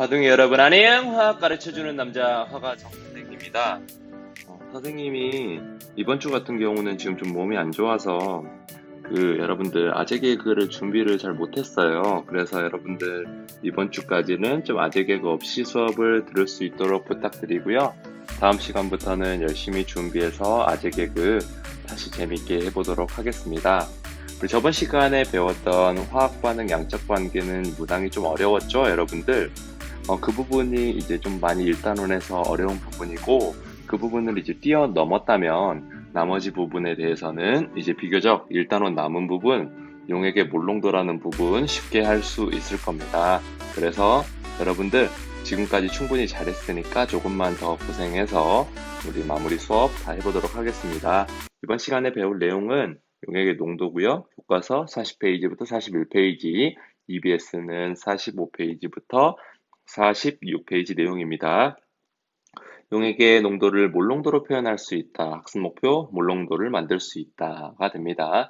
화둥이 여러분 안녕. 화학 가르쳐주는 남자 화가 정선생입니다. 선생님이 이번 주 같은 경우는 지금 좀 몸이 안 좋아서 여러분들 아재 개그를 준비를 잘 못했어요. 그래서 여러분들 이번 주까지는 좀 아재 개그 없이 수업을 들을 수 있도록 부탁드리고요. 다음 시간부터는 열심히 준비해서 아재 개그 다시 재밌게 해보도록 하겠습니다. 우리 저번 시간에 배웠던 화학 반응 양적 관계는 무당이 좀 어려웠죠, 여러분들? 그 부분이 이제 좀 많이 일단원에서 어려운 부분이고, 그 부분을 이제 뛰어넘었다면 나머지 부분에 대해서는 이제 비교적 일단원 남은 부분, 용액의 몰롱도라는 부분 쉽게 할 수 있을 겁니다. 그래서 여러분들 지금까지 충분히 잘했으니까 조금만 더 고생해서 우리 마무리 수업 다 해보도록 하겠습니다. 이번 시간에 배울 내용은 용액의 농도고요. 교과서 40페이지부터 41페이지, EBS는 45페이지부터 46페이지 내용입니다. 용액의 농도를 몰롱도로 표현할 수 있다. 학습 목표 몰롱도를 만들 수 있다가 됩니다.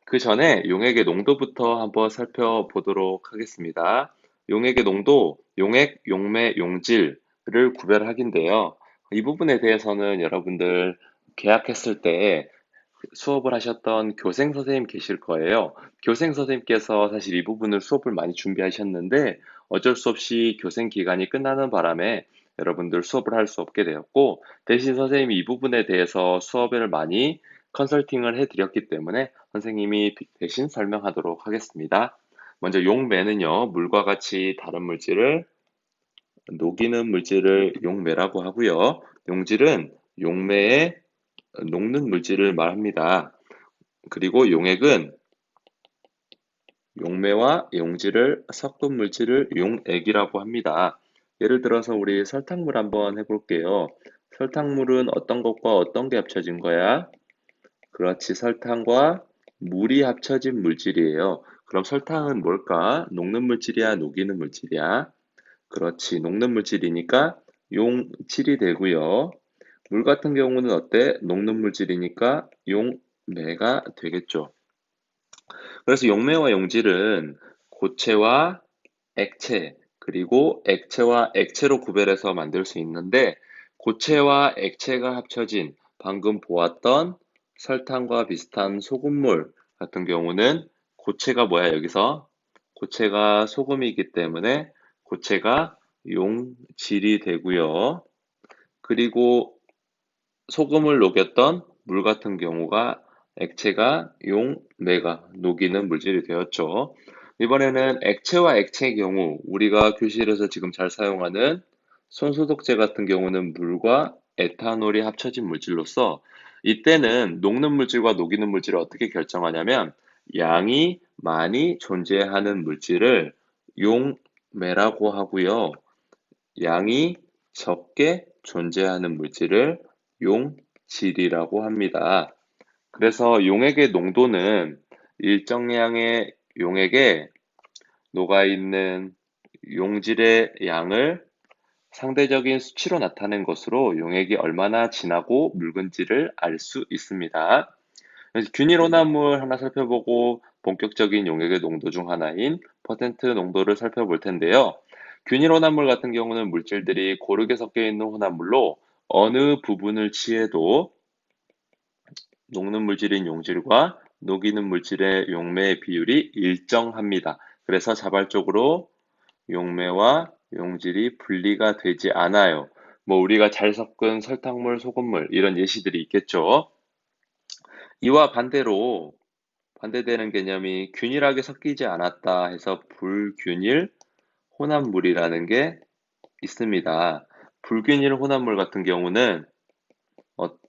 그 전에 용액의 농도부터 한번 살펴보도록 하겠습니다. 용액의 농도, 용액, 용매, 용질을 구별하기인데요. 이 부분에 대해서는 여러분들 계약했을 때 수업을 하셨던 교생 선생님 계실 거예요. 교생 선생님께서 사실 이 부분을 수업을 많이 준비하셨는데 어쩔 수 없이 교생 기간이 끝나는 바람에 여러분들 수업을 할 수 없게 되었고, 대신 선생님이 이 부분에 대해서 수업을 많이 컨설팅을 해드렸기 때문에 선생님이 대신 설명하도록 하겠습니다. 먼저 용매는요, 물과 같이 다른 물질을 녹이는 물질을 용매라고 하고요. 용질은 용매에 녹는 물질을 말합니다. 그리고 용액은 용매와 용질을 섞은 물질을 용액이라고 합니다. 예를 들어서 우리 설탕물 한번 해볼게요. 설탕물은 어떤 것과 어떤 게 합쳐진 거야? 그렇지, 설탕과 물이 합쳐진 물질이에요. 그럼 설탕은 뭘까? 녹는 물질이야, 녹이는 물질이야? 그렇지, 녹는 물질이니까 용질이 되고요. 물 같은 경우는 어때? 녹는 물질이니까 용매가 되겠죠. 그래서 용매와 용질은 고체와 액체, 그리고 액체와 액체로 구별해서 만들 수 있는데, 고체와 액체가 합쳐진 방금 보았던 설탕과 비슷한 소금물 같은 경우는 고체가 뭐야, 여기서? 고체가 소금이기 때문에 고체가 용질이 되고요. 그리고 소금을 녹였던 물 같은 경우가 액체가 용매가 녹이는 물질이 되었죠. 이번에는 액체와 액체의 경우 우리가 교실에서 지금 잘 사용하는 손소독제 같은 경우는 물과 에탄올이 합쳐진 물질로서 이때는 녹는 물질과 녹이는 물질을 어떻게 결정하냐면 양이 많이 존재하는 물질을 용매라고 하고요. 양이 적게 존재하는 물질을 용질이라고 합니다. 그래서 용액의 농도는 일정량의 용액에 녹아있는 용질의 양을 상대적인 수치로 나타낸 것으로 용액이 얼마나 진하고 묽은지를 알 수 있습니다. 그래서 균일 혼합물 하나 살펴보고 본격적인 용액의 농도 중 하나인 퍼센트 농도를 살펴볼 텐데요. 균일 혼합물 같은 경우는 물질들이 고르게 섞여 있는 혼합물로 어느 부분을 취해도 녹는 물질인 용질과 녹이는 물질의 용매의 비율이 일정합니다. 그래서 자발적으로 용매와 용질이 분리가 되지 않아요. 뭐 우리가 잘 섞은 설탕물, 소금물 이런 예시들이 있겠죠. 이와 반대로 반대되는 개념이 균일하게 섞이지 않았다 해서 불균일 혼합물이라는 게 있습니다. 불균일 혼합물 같은 경우는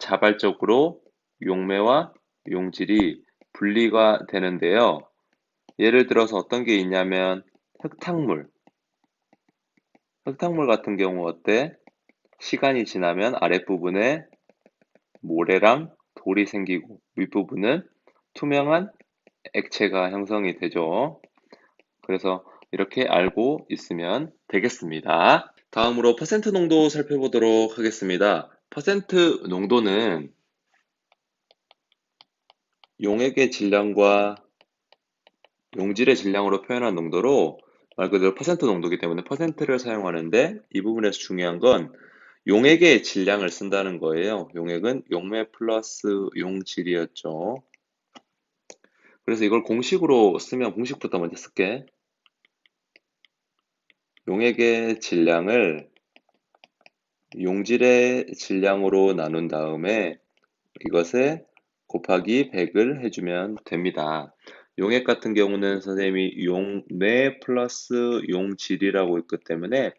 자발적으로 용매와 용질이 분리가 되는데요. 예를 들어서 어떤 게 있냐면 흙탕물. 흙탕물 같은 경우 어때? 시간이 지나면 아랫부분에 모래랑 돌이 생기고 윗부분은 투명한 액체가 형성이 되죠. 그래서 이렇게 알고 있으면 되겠습니다. 다음으로 퍼센트 농도 살펴보도록 하겠습니다. 퍼센트 농도는 용액의 질량과 용질의 질량으로 표현한 농도로 말 그대로 퍼센트 농도이기 때문에 퍼센트를 사용하는데 이 부분에서 중요한 건 용액의 질량을 쓴다는 거예요. 용액은 용매 플러스 용질이었죠. 그래서 이걸 공식으로 쓰면 공식부터 먼저 쓸게. 용액의 질량을 용질의 질량으로 나눈 다음에 이것에 곱하기 100을 해주면 됩니다. 용액 같은 경우는 선생님이 용매 플러스 용질이라고 있기 때문에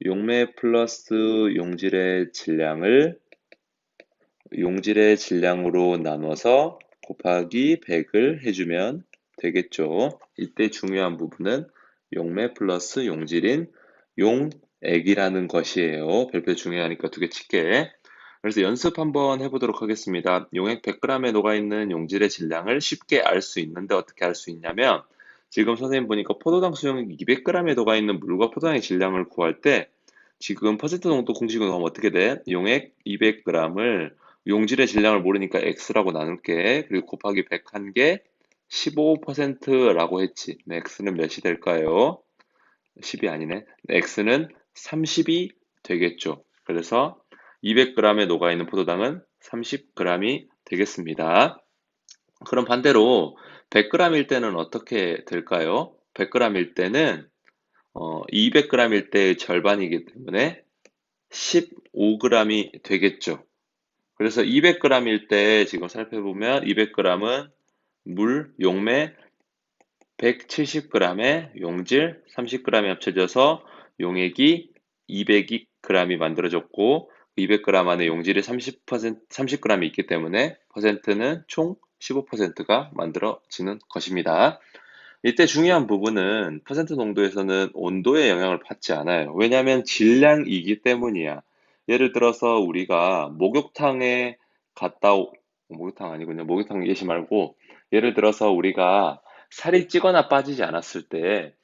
용매 플러스 용질의 질량으로 나눠서 곱하기 100을 해주면 되겠죠. 이때 중요한 부분은 용매 플러스 용질인 용액이라는 것이에요. 별표 중요하니까 두 개 칠게. 그래서 연습 한번 해보도록 하겠습니다. 용액 100g에 녹아있는 용질의 질량을 쉽게 알 수 있는데 어떻게 알 수 있냐면 지금 선생님 보니까 포도당 수용 200g에 녹아있는 물과 포도당의 질량을 구할 때 지금 퍼센트 농도 공식으로 하면 어떻게 돼? 용액 200g을 용질의 질량을 모르니까 x라고 나눌게. 그리고 곱하기 100한 게 15%라고 했지. x는 몇이 될까요? 10이 아니네. x는 30이 되겠죠. 그래서 200g에 녹아있는 포도당은 30g이 되겠습니다. 그럼 반대로 100g일 때는 어떻게 될까요? 100g일 때는 200g일 때의 절반이기 때문에 15g이 되겠죠. 그래서 200g일 때 지금 살펴보면 200g은 물, 용매 170g에 용질 30g이 합쳐져서 용액이 200g이 만들어졌고 200g 안에 용질이 30g이 있기 때문에 퍼센트는 총 15%가 만들어지는 것입니다. 이때 중요한 부분은 퍼센트 농도에서는 온도의 영향을 받지 않아요. 왜냐하면 질량이기 때문이야. 예를 들어서 우리가 목욕탕에 목욕탕 아니군요. 목욕탕 예시 말고 예를 들어서 우리가 살이 찌거나 빠지지 않았을 때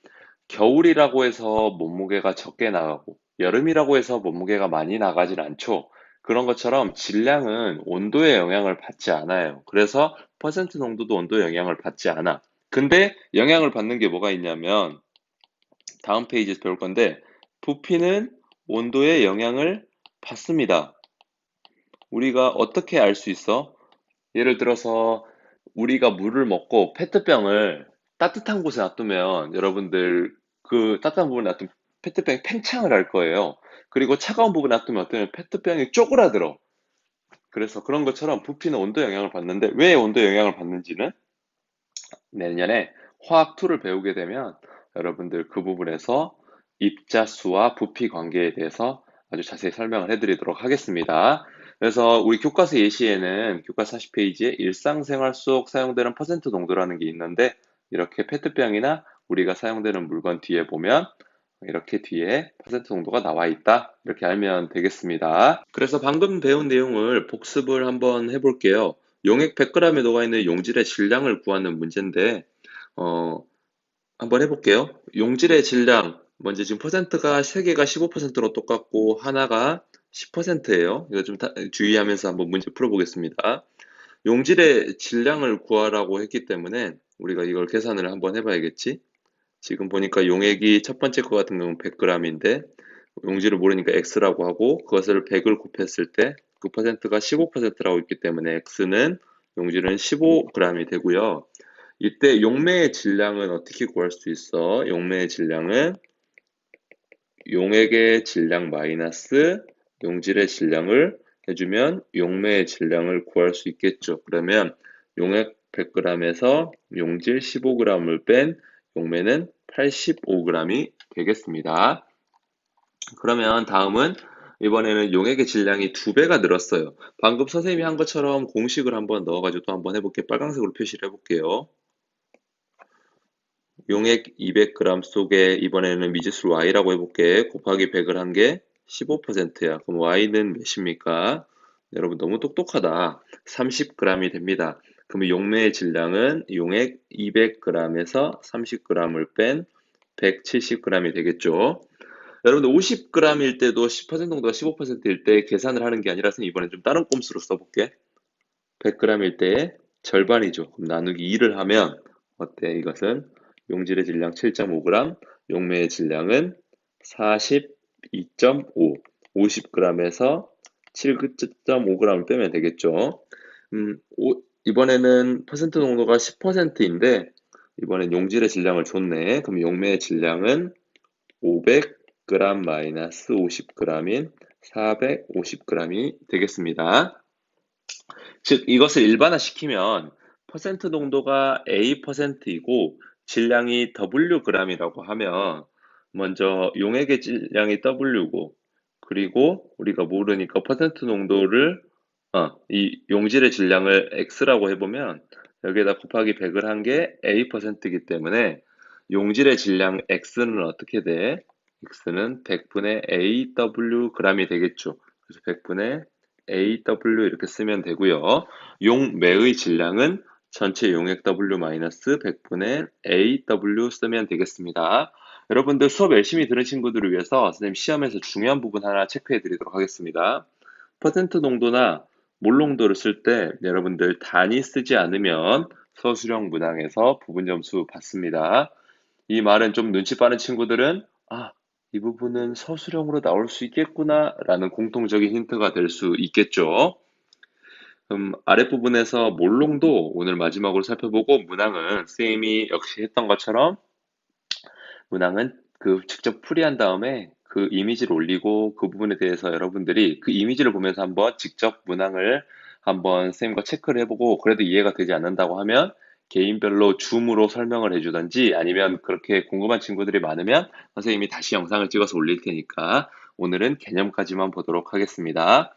겨울이라고 해서 몸무게가 적게 나가고 여름이라고 해서 몸무게가 많이 나가질 않죠. 그런 것처럼 질량은 온도의 영향을 받지 않아요. 그래서 퍼센트 농도도 온도의 영향을 받지 않아. 근데 영향을 받는 게 뭐가 있냐면 다음 페이지에서 배울 건데 부피는 온도의 영향을 받습니다. 우리가 어떻게 알 수 있어? 예를 들어서 우리가 물을 먹고 페트병을 따뜻한 곳에 놔두면 여러분들 그 따뜻한 부분에 놔두면 페트병이 팽창을 할 거예요. 그리고 차가운 부분에 놔두면 어떠면 페트병이 쪼그라들어. 그래서 그런 것처럼 부피는 온도 영향을 받는데 왜 온도 영향을 받는지는 내년에 화학 2를 배우게 되면 여러분들 그 부분에서 입자수와 부피 관계에 대해서 아주 자세히 설명을 해드리도록 하겠습니다. 그래서 우리 교과서 예시에는 교과서 40페이지에 일상생활 속 사용되는 퍼센트 농도라는 게 있는데 이렇게 페트병이나 우리가 사용되는 물건 뒤에 보면 이렇게 뒤에 퍼센트 농도가 나와 있다. 이렇게 알면 되겠습니다. 그래서 방금 배운 내용을 복습을 한번 해볼게요. 용액 100g에 녹아있는 용질의 질량을 구하는 문제인데 어, 한번 해볼게요. 용질의 질량 먼저 지금 퍼센트가 3개가 15%로 똑같고 하나가 10%예요. 이거 좀 주의하면서 한번 문제 풀어보겠습니다. 용질의 질량을 구하라고 했기 때문에 우리가 이걸 계산을 한번 해봐야겠지. 지금 보니까 용액이 첫 번째 거 같은 경우는 100g인데 용질을 모르니까 x라고 하고 그것을 100을 곱했을 때 그 퍼센트가 15%라고 있기 때문에 x는 용질은 15g이 되고요. 이때 용매의 질량은 어떻게 구할 수 있어? 용매의 질량은 용액의 질량 마이너스 용질의 질량을 해주면 용매의 질량을 구할 수 있겠죠. 그러면 용액 100g에서 용질 15g을 뺀 용매는 85g이 되겠습니다. 그러면 다음은 이번에는 용액의 질량이 2배가 늘었어요. 방금 선생님이 한 것처럼 공식을 한번 넣어가지고 또 한번 해볼게요. 빨간색으로 표시를 해볼게요. 용액 200g 속에 이번에는 미지수 y라고 해볼게. 곱하기 100을 한 게 15%야. 그럼 y는 몇입니까? 여러분 너무 똑똑하다. 30g이 됩니다. 그러면 용매의 질량은 용액 200g에서 30g을 뺀 170g이 되겠죠. 여러분들 50g일 때도 10% 정도가 15%일 때 계산을 하는 게 아니라서 이번엔 좀 다른 꼼수로 써볼게. 100g일 때의 절반이죠. 그럼 나누기 2를 하면 어때? 이것은 용질의 질량 7.5g, 용매의 질량은 42.5, 50g에서 7.5g 빼면 되겠죠. 이번에는 퍼센트 농도가 10%인데 이번엔 용질의 질량을 줬네. 그럼 용매의 질량은 500g 마이너스 50g인 450g이 되겠습니다. 즉 이것을 일반화시키면 퍼센트 농도가 A%이고 질량이 Wg이라고 하면 먼저 용액의 질량이 W고 그리고 우리가 모르니까 퍼센트 농도를 이 용질의 질량을 X라고 해보면 여기에다 곱하기 100을 한 게 A%이기 때문에 용질의 질량 X는 어떻게 돼? X는 100분의 AW g이 되겠죠. 그래서 100분의 AW 이렇게 쓰면 되고요. 용매의 질량은 전체 용액 W 마이너스 100분의 AW 쓰면 되겠습니다. 여러분들 수업 열심히 들은 친구들을 위해서 선생님 시험에서 중요한 부분 하나 체크해 드리도록 하겠습니다. 퍼센트 농도나 몰 농도를 쓸 때 여러분들 단위 쓰지 않으면 서술형 문항에서 부분 점수 받습니다. 이 말은 좀 눈치 빠른 친구들은 이 부분은 서술형으로 나올 수 있겠구나 라는 공통적인 힌트가 될 수 있겠죠. 아랫부분에서 몰롱도 오늘 마지막으로 살펴보고 문항은 쌤이 역시 했던 것처럼 문항은 직접 풀이한 다음에 그 이미지를 올리고 그 부분에 대해서 여러분들이 그 이미지를 보면서 한번 직접 문항을 한번 쌤과 체크를 해보고 그래도 이해가 되지 않는다고 하면 개인별로 줌으로 설명을 해주던지 아니면 그렇게 궁금한 친구들이 많으면 선생님이 다시 영상을 찍어서 올릴 테니까 오늘은 개념까지만 보도록 하겠습니다.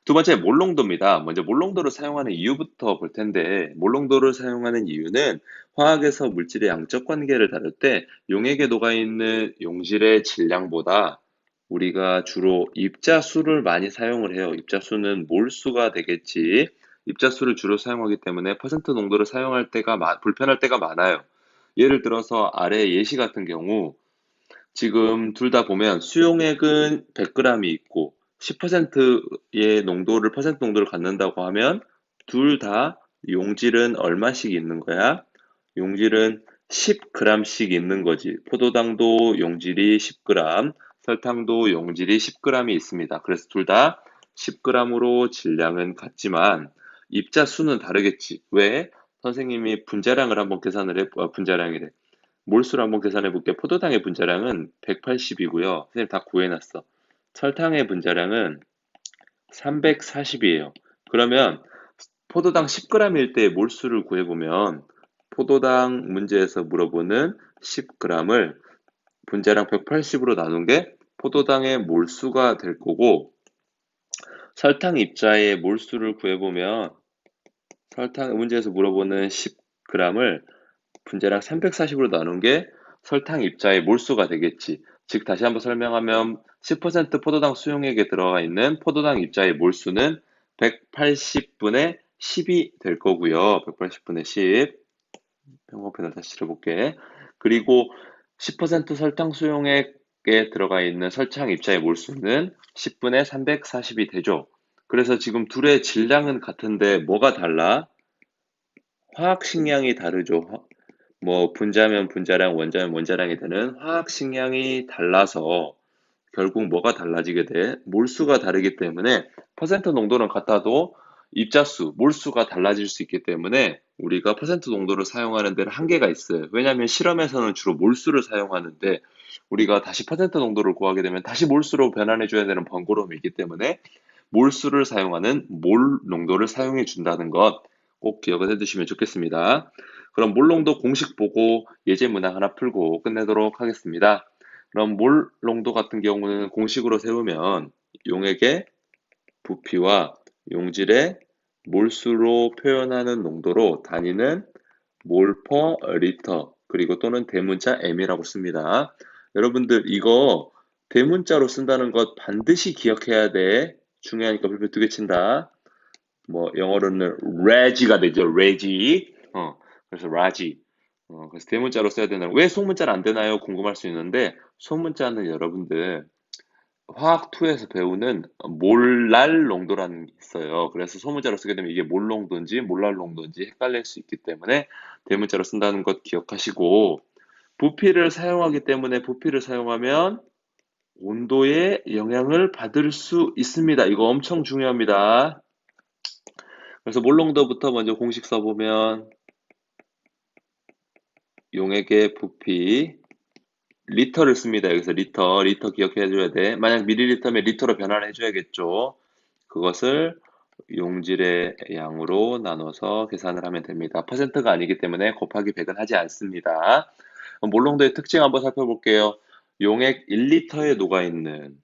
두 번째 몰롱도입니다. 먼저 몰롱도를 사용하는 이유부터 볼 텐데 몰롱도를 사용하는 이유는 화학에서 물질의 양적 관계를 다룰 때 용액에 녹아있는 용질의 질량보다 우리가 주로 입자수를 많이 사용을 해요. 입자수는 몰수가 되겠지. 입자수를 주로 사용하기 때문에 퍼센트 농도를 사용할 때가 불편할 때가 많아요. 예를 들어서 아래 예시 같은 경우 지금 둘 다 보면 수용액은 100g이 있고 10%의 농도를 퍼센트 농도를 갖는다고 하면 둘 다 용질은 얼마씩 있는 거야? 용질은 10g씩 있는 거지. 포도당도 용질이 10g, 설탕도 용질이 10g이 있습니다. 그래서 둘 다 10g으로 질량은 같지만 입자 수는 다르겠지. 왜? 선생님이 분자량을 한번 계산을 분자량이래. 몰수를 한번 계산해 볼게요. 포도당의 분자량은 180이고요. 선생님 다 구해놨어. 설탕의 분자량은 340이에요. 그러면 포도당 10g일 때 몰수를 구해보면 포도당 문제에서 물어보는 10g을 분자량 180으로 나눈 게 포도당의 몰수가 될 거고 설탕 입자의 몰수를 구해보면 설탕 문제에서 물어보는 10g을 분자량 340으로 나눈 게 설탕 입자의 몰수가 되겠지. 즉 다시 한번 설명하면 10% 포도당 수용액에 들어가 있는 포도당 입자의 몰수는 180분의 10이 될 거고요. 180분의 10. 평범편을 다시 칠해볼게. 그리고 10% 설탕 수용액에 들어가 있는 설탕 입자의 몰수는 10분의 340이 되죠. 그래서 지금 둘의 질량은 같은데 뭐가 달라? 화학식량이 다르죠. 뭐 분자면 분자량, 원자면 원자량이 되는 화학식량이 달라서 결국 뭐가 달라지게 돼? 몰수가 다르기 때문에 퍼센트 농도는 같아도 입자수, 몰수가 달라질 수 있기 때문에 우리가 퍼센트 농도를 사용하는 데는 한계가 있어요. 왜냐하면 실험에서는 주로 몰수를 사용하는데 우리가 다시 퍼센트 농도를 구하게 되면 다시 몰수로 변환해줘야 되는 번거로움이 있기 때문에 몰수를 사용하는 몰 농도를 사용해 준다는 것 꼭 기억을 해두시면 좋겠습니다. 그럼 몰 농도 공식 보고 예제 문항 하나 풀고 끝내도록 하겠습니다. 그럼 몰 농도 같은 경우는 공식으로 세우면 용액의 부피와 용질의 몰수로 표현하는 농도로 단위는 몰 퍼 리터 그리고 또는 대문자 m이라고 씁니다. 여러분들 이거 대문자로 쓴다는 것 반드시 기억해야 돼. 중요하니까 별표 2개 친다. 뭐 영어로는 reg가 되죠. reg. 그래서 ragi. 그래서 대문자로 써야 되나요? 왜 소문자는 안 되나요? 궁금할 수 있는데 소문자는 여러분들 화학2에서 배우는 몰랄 농도라는 게 있어요. 그래서 소문자로 쓰게 되면 이게 몰 농도인지 몰랄 농도인지 헷갈릴 수 있기 때문에 대문자로 쓴다는 것 기억하시고 부피를 사용하기 때문에 부피를 사용하면 온도에 영향을 받을 수 있습니다. 이거 엄청 중요합니다. 그래서 몰롱도부터 먼저 공식 써보면 용액의 부피 리터를 씁니다. 여기서 리터 기억해줘야 돼. 만약 밀리리터면 리터로 변환을 해줘야겠죠. 그것을 용질의 양으로 나눠서 계산을 하면 됩니다. 퍼센트가 아니기 때문에 곱하기 100은 하지 않습니다. 몰롱도의 특징 한번 살펴볼게요. 용액 1리터에 녹아있는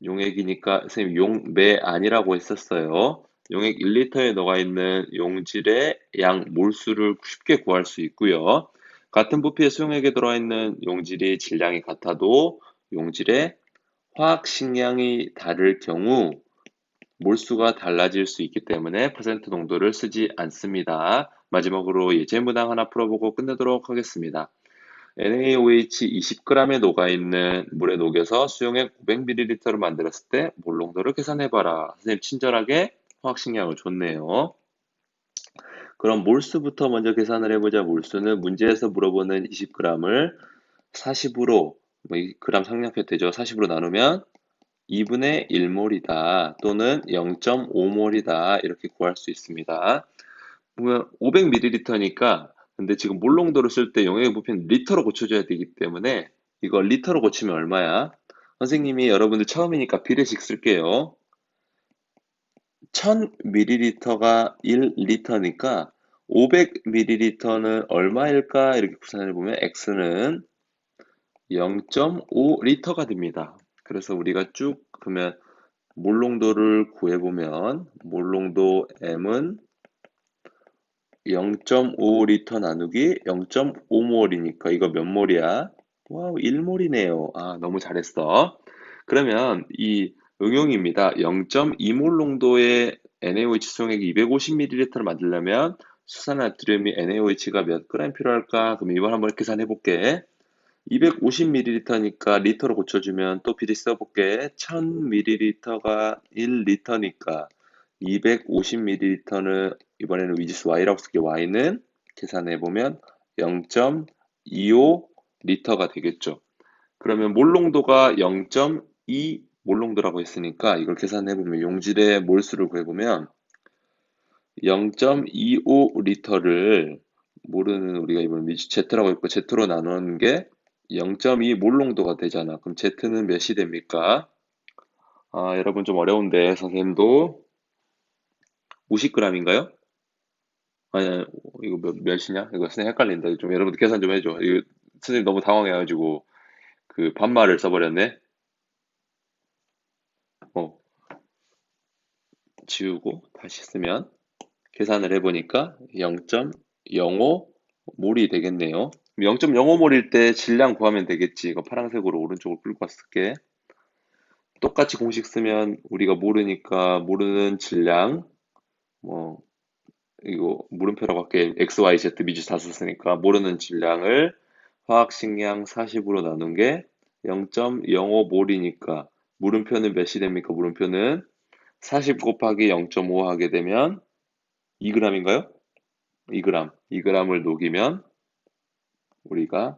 용액이니까 선생님 용매 아니라고 했었어요. 용액 1리터에 녹아있는 용질의 양 몰수를 쉽게 구할 수 있고요. 같은 부피의 수용액에 들어있는 용질이 질량이 같아도 용질의 화학 식량이 다를 경우 몰수가 달라질 수 있기 때문에 퍼센트 농도를 쓰지 않습니다. 마지막으로 예제문항 하나 풀어보고 끝내도록 하겠습니다. NaOH 20g에 녹아있는 물에 녹여서 수용액 500ml를 만들었을 때 몰농도를 계산해봐라. 선생님 친절하게 화학식량을 줬네요. 그럼 몰수부터 먼저 계산을 해보자. 몰수는 문제에서 물어보는 20g을 40으로, 그람 상량표 되죠. 40으로 나누면 2분의 1몰이다 또는 0.5몰이다 이렇게 구할 수 있습니다. 500ml니까 근데 지금 몰농도를 쓸 때 용액의 부피는 리터로 고쳐줘야 되기 때문에 이걸 리터로 고치면 얼마야? 선생님이 여러분들 처음이니까 비례식 쓸게요. 1000ml가 1리터니까 500ml는 얼마일까? 이렇게 구산해보면 X는 0.5리터가 됩니다. 그래서 우리가 쭉 그러면 몰농도를 구해보면 몰농도 M은 0.5리터 나누기 0.5몰이니까 이거 몇 몰이야? 와우, 1몰이네요. 아, 너무 잘했어. 그러면 이 응용입니다. 0.2몰 농도의 NaOH 수용액 250ml를 만들려면 수산나트륨이 NaOH가 몇 g 필요할까? 그럼 이걸 한번 계산해 볼게. 250ml니까 리터로 고쳐주면 또 비례 써볼게. 1000ml가 1리터니까 250ml는 이번에는 위지수 y라고 쓸게. y는 계산해보면 0.25리터가 되겠죠. 그러면 몰농도가 0.2 몰농도라고 했으니까 이걸 계산해보면 용질의 몰수를 구해보면 0.25리터를 모르는 우리가 이번 Z라고 했고 Z로 나누는 게 0.2 몰농도가 되잖아. 그럼 Z는 몇이 됩니까? 아, 여러분 좀 어려운데 선생님도 50g인가요? 아니, 이거 몇이냐? 이거 선생님 헷갈린다. 좀 여러분들 계산 좀 해줘. 이거 선생님 너무 당황해가지고 그 반말을 써버렸네. 지우고 다시 쓰면 계산을 해보니까 0.05몰이 되겠네요. 0.05몰일 때 질량 구하면 되겠지. 이거 파란색으로 오른쪽으로 끌고 왔을게. 똑같이 공식 쓰면 우리가 모르니까 모르는 질량 이거 물음표라고 할게. x, y, z 미지 다 썼으니까 모르는 질량을 화학식량 40으로 나눈 게 0.05몰이니까 물음표는 몇이 됩니까? 물음표는 40 곱하기 0.5 하게 되면 2g인가요? 2g. 2g을 녹이면 우리가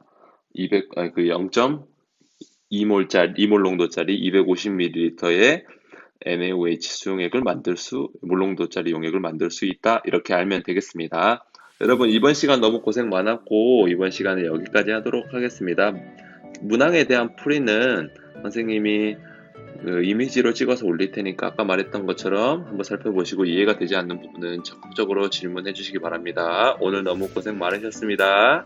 0.2몰짜리 2몰 농도짜리 250ml의 NaOH 수용액을 몰농도짜리 용액을 만들 수 있다. 이렇게 알면 되겠습니다. 여러분 이번 시간 너무 고생 많았고 이번 시간은 여기까지 하도록 하겠습니다. 문항에 대한 풀이는 선생님이 이미지로 찍어서 올릴 테니까 아까 말했던 것처럼 한번 살펴보시고 이해가 되지 않는 부분은 적극적으로 질문해 주시기 바랍니다. 오늘 너무 고생 많으셨습니다.